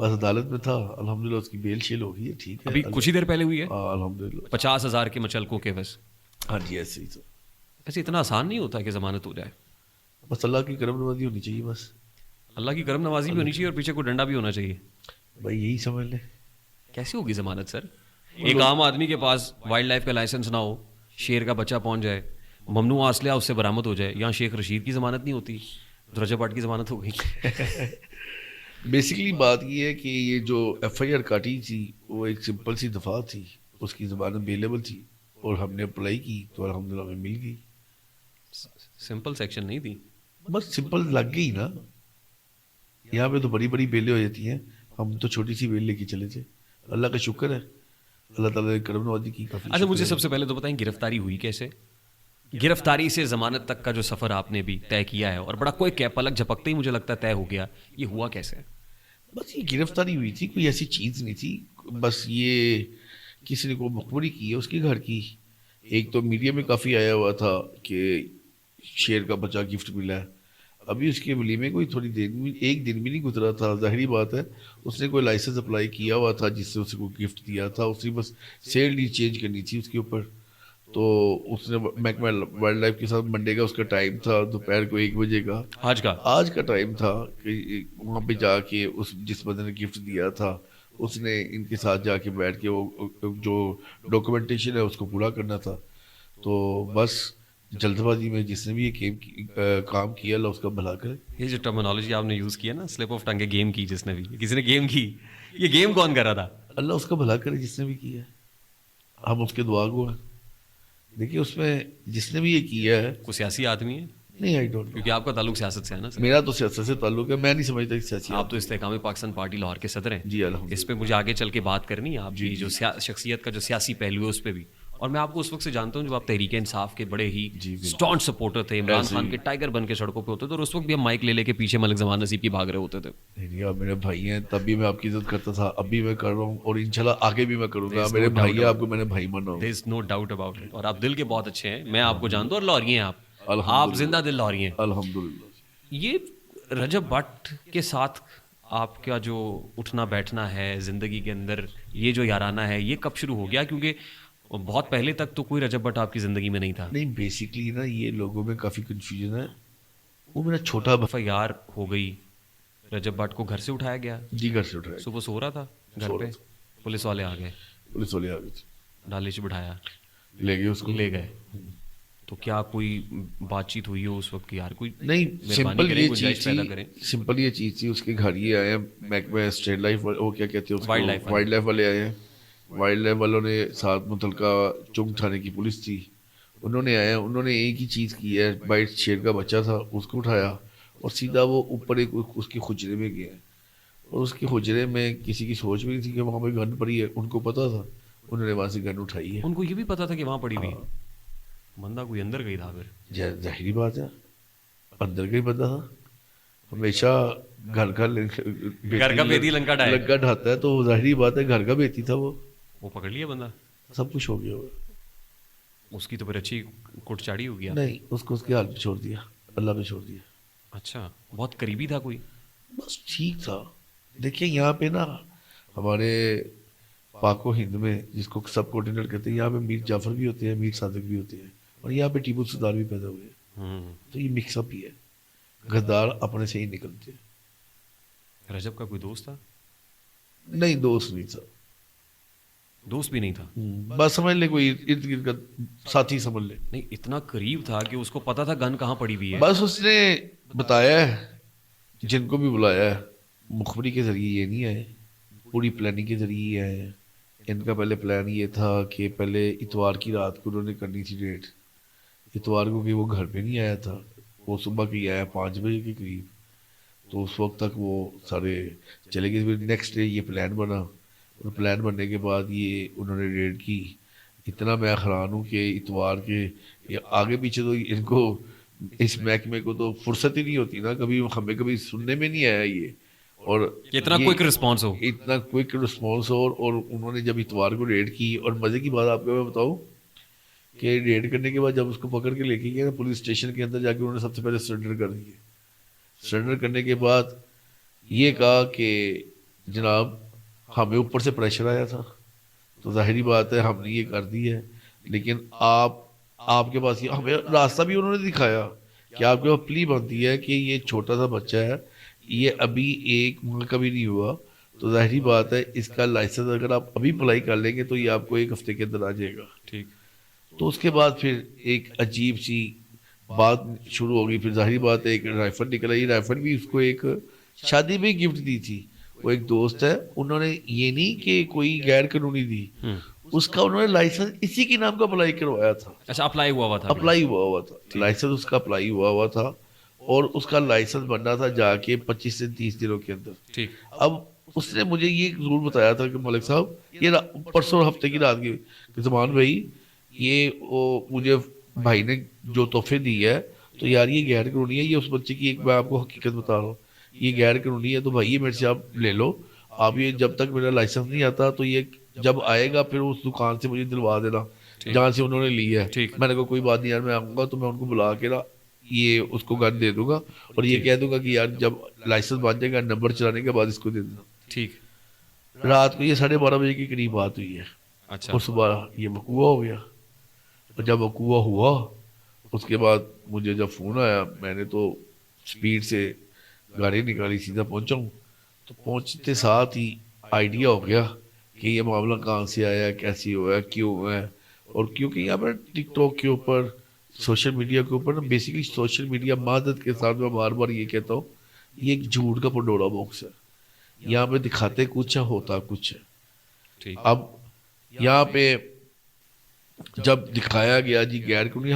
بس عدالت میں تھا, الحمدللہ اس کی بیل شیل ہو گئی ہے, ٹھیک ہے ابھی کچھ ہی دیر پہلے ہوئی ہے, الحمدللہ. 50,000 کے مچلکوں کے بس. ہاں جی ایسے ہی تو, ایسے اتنا آسان نہیں ہوتا کہ ضمانت ہو جائے. بس اللہ کی کرم نوازی ہونی چاہیے بس. اللہ کی کرم نوازی بھی ہونی چاہیے اور پیچھے کوئی ڈنڈا بھی ہونا چاہیے. بھائی یہی سمجھ لیں. کیسے ہوگی ضمانت سر؟ ایک عام آدمی کے پاس وائلڈ لائف کا لائسنس نہ ہو, شیر کا بچہ پہنچ جائے, ممنوع اسلحہ اس سے برآمد ہو جائے. یہاں شیخ رشید کی ضمانت نہیں ہوتی, رجب بٹ کی ضمانت ہو گئی. بیسیکلی بات یہ ہے کہ یہ جو ایف آئی آر کاٹی تھی وہ ایک سمپل سی دفعہ تھی, اس کی زبان اویلیبل تھی اور ہم نے اپلائی کی تو الحمدللہ ہمیں مل گئی. سمپل سیکشن نہیں تھی, بس سمپل لگ گئی نا. یہاں پہ تو بڑی بڑی بیلیں ہو جاتی ہیں, ہم تو چھوٹی سی بیل لے کے چلے تھے. اللہ کا شکر ہے, اللہ تعالیٰ نے کرم نوازی کی کافی. اچھا مجھے سب سے پہلے تو بتائیں گرفتاری ہوئی کیسے؟ گرفتاری سے ضمانت تک کا جو سفر آپ نے بھی طے کیا ہے اور بڑا کوئی کیپ پلک جھپکتے ہی مجھے لگتا ہے طے ہو گیا, یہ ہوا کیسے؟ بس یہ گرفتاری ہوئی تھی, کوئی ایسی چیز نہیں تھی. بس یہ کسی نے کو مخبری کی ہے اس کے گھر کی. ایک تو میڈیا میں کافی آیا ہوا تھا کہ شیر کا بچہ گفٹ ملا ہے. ابھی اس کے ولیمے کوئی تھوڑی دیر میں, ایک دن بھی نہیں گزرا تھا. ظاہری بات ہے اس نے کوئی لائسنس اپلائی کیا ہوا تھا جس سے اسے کوئی گفٹ دیا تھا, اس نے بس سیل ڈیل چینج کرنی تھی اس کے اوپر. تو اس نے محکمہ وائلڈ لائف کے ساتھ منڈے کا اس کا ٹائم تھا, دوپہر کو 1 بجے کا آج کا ٹائم تھا کہ وہاں پہ جا کے اس جس بندے نے گفٹ دیا تھا اس نے ان کے ساتھ جا کے بیٹھ کے وہ جو ڈاکومنٹیشن ہے اس کو پورا کرنا تھا. تو بس جلد بازی میں جس نے بھی یہ کام کیا اللہ اس کا بھلا کرے. یہ جو ٹرمنالوجی آپ نے یوز کیا نا, سلپ آف ٹنگ ہے, گیم کی جس نے بھی, کسی نے گیم کی, یہ گیم کون کر رہا تھا؟ اللہ اس کا بھلا کرے جس نے بھی کیا ہے, ہم اس کے دعا گو ہیں. دیکھیے اس میں جس نے بھی یہ کیا ہے کوئی سیاسی آدمی ہے؟ نہیں, آئی ڈونٹ نو. کیونکہ آپ کا تعلق سیاست سے ہے نا سر. میرا تو سیاست سے تعلق ہے, میں نہیں سمجھتا کہ سیاسی. آپ تو استحکام پاکستان پارٹی لاہور کے صدر ہیں. جی الحمدللہ. اس پہ مجھے آگے چل کے بات کرنی ہے آپ کی جو شخصیت کا جو سیاسی پہلو ہے اس پہ بھی. اور میں آپ کو اس وقت سے جانتا ہوں جب آپ تحریک انصاف کے بڑے ہی اسٹانٹ سپورٹر تھے, عمران خان کے ٹائگر بن کے سڑکوں پہ ہوتے تھے, اور اس وقت بھی ہم مائک لے کے پیچھے ملک زمان نصیب کی بھاگ رہے ہوتے تھے. نہیں, آپ میرے بھائی ہیں, تب بھی میں آپ کی عزت کرتا تھا, اب بھی میں کر رہا ہوں اور انشاءاللہ آگے بھی میں کروں گا. میرے بھائی ہیں, آپ کو میں نے بھائی مانا ہوں. there is no doubt about it. اور آپ دل کے بہت اچھے ہیں, میں آپ کو جانتا ہوں, اور لاہوری ہیں آپ زندہ دل لاہوری ہیں الحمدللہ. یہ رجب بٹ کے ساتھ آپ کا جو اٹھنا بیٹھنا ہے زندگی کے اندر, یہ جو یارانہ ہے, یہ کب شروع ہو گیا؟ کیونکہ بہت پہلے تک تو کوئی رجب بٹ آپ کی زندگی میں نہیں تھا. نہیں, بیسیکلی نا یہ لوگوں میں کافی کنفیوژن ہے. وہ میرا چھوٹا دفعہ یار ہو گئی, رجب بٹ کو گھر سے اٹھایا گیا. جی گھر سے اٹھایا, صبح سو رہا تھا گھر پہ, پولیس والے آ گئے, پولیس والے آ گئے تھے, ڈالے سے بٹھایا, لے گئے اس کو, لے گئے. تو کیا کوئی بات چیت ہوئی ہو اس وقت کہ یار کوئی نہیں, سمپل یہ چیز تھی, سمپل یہ چیز تھی. اس کے گھر یہ آئے ہیں محکمہ اسٹیٹ لائف, وہ کیا کہتے ہیں وائلڈ لائف والے آئے ہیں. وائلڈ لائف والوں نے ساتھ متعلقہ چنگ تھانے کی پولیس تھی, انہوں نے آیا, انہوں نے ایک ہی چیز کی ہے, بائٹ شیر کا بچہ تھا اس کو اٹھایا اور سیدھا وہ اوپر ایک اس کے حجرے میں گیا. اور اس کے حجرے میں کسی کی سوچ بھی نہیں تھی کہ وہاں پہ گن پڑی ہے, ان کو پتا تھا, انہوں نے وہاں سے گن اٹھائی ہے. ان کو یہ بھی پتا تھا کہ وہاں پڑی ہوئی بندہ کوئی اندر گئی تھا پھر. ظاہری بات ہے اندر کا ہی بندہ تھا. ہمیشہ گھر کا بیتی لنکا ڈھاتا ہے تو ظاہری بات ہے گھر کا بیتی تھا. وہ پکڑ لیا بندہ, سب کچھ ہو گیا. اس کی تو پھر اچھی کٹ چاڑی ہو گیا. نہیں, اس کو اس کے حال پہ چھوڑ دیا, اللہ پہ چھوڑ دیا. اچھا, بہت قریبی تھا کوئی؟ بس ٹھیک تھا. دیکھیے یہاں پہ نا ہمارے پاک و ہند میں جس کو سب کوآرڈینیٹر کہتے ہیں, یہاں پہ میر جعفر بھی ہوتے ہیں, میر صادق بھی ہوتے ہیں, اور یہاں پہ ٹیپو سلطان بھی پیدا ہوئے ہیں. تو یہ مکس اپ ہی ہے, غدار اپنے سے ہی نکلتے ہیں. رجب کا کوئی دوست تھا؟ نہیں, دوست نہیں تھا. دوست بھی نہیں تھا, بس سمجھ لے کوئی ارد گرد کا ساتھی سمجھ لے. نہیں, اتنا قریب تھا کہ اس کو پتا تھا گن کہاں پڑی ہوئی ہے. بس اس نے بتایا ہے, جن کو بھی بلایا ہے, مخبری کے ذریعے یہ نہیں آئے, پوری پلاننگ کے ذریعے یہ آئے ہیں. ان کا پہلے پلان یہ تھا کہ پہلے اتوار کی رات کو انہوں نے کرنی تھی ریڈ. اتوار کو کہ وہ گھر پہ نہیں آیا تھا, وہ صبح کی آیا 5 بجے کے قریب, تو اس وقت تک وہ سارے چلے گئے. نیکسٹ ڈے یہ پلان بنا, اور پلان بننے کے بعد یہ انہوں نے ریڈ کی. اتنا میں حیران ہوں کہ اتوار کے آگے پیچھے تو ان کو اس محکمے کو تو فرصت ہی نہیں ہوتی نا, کبھی ہمیں کبھی سننے میں نہیں آیا یہ. اور اتنا کوئک رسپانس ہو, اتنا کوئک رسپانس ہو. اور انہوں نے جب اتوار کو ریڈ کی, اور مزے کی بات آپ کو میں بتاؤں کہ ریڈ کرنے کے بعد جب اس کو پکڑ کے لے کے گئے نا پولیس اسٹیشن کے اندر جا کے, انہوں نے سب سے پہلے سرنڈر کر دیے. سرنڈر کرنے کے بعد یہ کہا کہ جناب ہمیں اوپر سے پریشر آیا تھا تو ظاہری بات ہے ہم نے یہ کر دی ہے، لیکن آپ کے پاس ہمیں راستہ بھی انہوں نے دکھایا کہ آپ کے پاس پلی بنتی ہے کہ یہ چھوٹا سا بچہ ہے، یہ ابھی 1 ماہ کا بھی نہیں ہوا، تو ظاہری بات ہے اس کا لائسنس اگر آپ ابھی اپلائی کر لیں گے تو یہ آپ کو 1 ہفتے کے اندر آ جائے گا. ٹھیک. تو اس کے بعد پھر ایک عجیب سی بات شروع ہو گئی. پھر ظاہری بات ہے ایک رائفل نکل آئی. رائفل بھی اس کو ایک شادی میں گفٹ دی تھی. وہ ایک دوست ہے، انہوں نے یہ نہیں کہ کوئی غیر قانونی دی، اس کا انہوں نے لائسنس اسی کے نام کا اپلائی کروایا تھا. اچھا اپلائی ہوا تھا؟ اپلائی ہوا تھا لائسنس اس کا اپلائی ہوا تھا، اور اس کا لائسنس بننا تھا جا کے 25 سے 30 دنوں کے اندر. ٹھیک. اب اس نے مجھے یہ ضرور بتایا تھا کہ ملک صاحب یہ پرسوں ہفتے کی رات کی کہ زمان بھائی یہ مجھے بھائی نے جو تحفے دی ہے تو یار یہ غیر قانونی ہے، یہ اس بچے کی ایک میں آپ کو حقیقت بتا رہا ہوں، یہ غیر قانونی ہے، تو بھائی یہ میرے سے آپ لے لو. آپ یہ جب تک میرا لائسنس نہیں آتا تو یہ جب آئے گا پھر اس دکان سے مجھے دلوا دینا جہاں سے انہوں نے لی ہے. میں نے کہا کوئی بات نہیں یار، میں آؤں گا تو میں ان کو بلا کے نا یہ اس کو گن دے دوں گا اور یہ کہہ دوں گا کہ یار جب لائسنس بن جائے گا نمبر چلانے کے بعد اس کو دے دینا. ٹھیک. رات کو یہ 12:30 بجے کے قریب بات ہوئی ہے. اچھا. اور صبح یہ وقوع ہو گیا. اور جب وقوع ہوا اس کے بعد مجھے جب فون آیا میں نے تو سپیڈ سے گاڑی نکالی، سیدھا پہنچا ہوں. تو پہنچتے ساتھ ہی آئیڈیا ہو گیا کہ یہ معاملہ کہاں سے آیا ہے، کیسی ہوا ہے، کیوں ہوا ہے. اور کیونکہ یہاں پر ٹک ٹاک کے اوپر، سوشل میڈیا کے اوپر نا، بیسیکلی سوشل میڈیا معذرت کے ساتھ میں بار بار یہ کہتا ہوں یہ ایک جھوٹ کا پنڈورا باکس ہے. یہاں پہ دکھاتے کچھ ہے، ہوتا کچھ ہے. اب یہاں پہ جب دکھایا گیا جی غیر قانونی،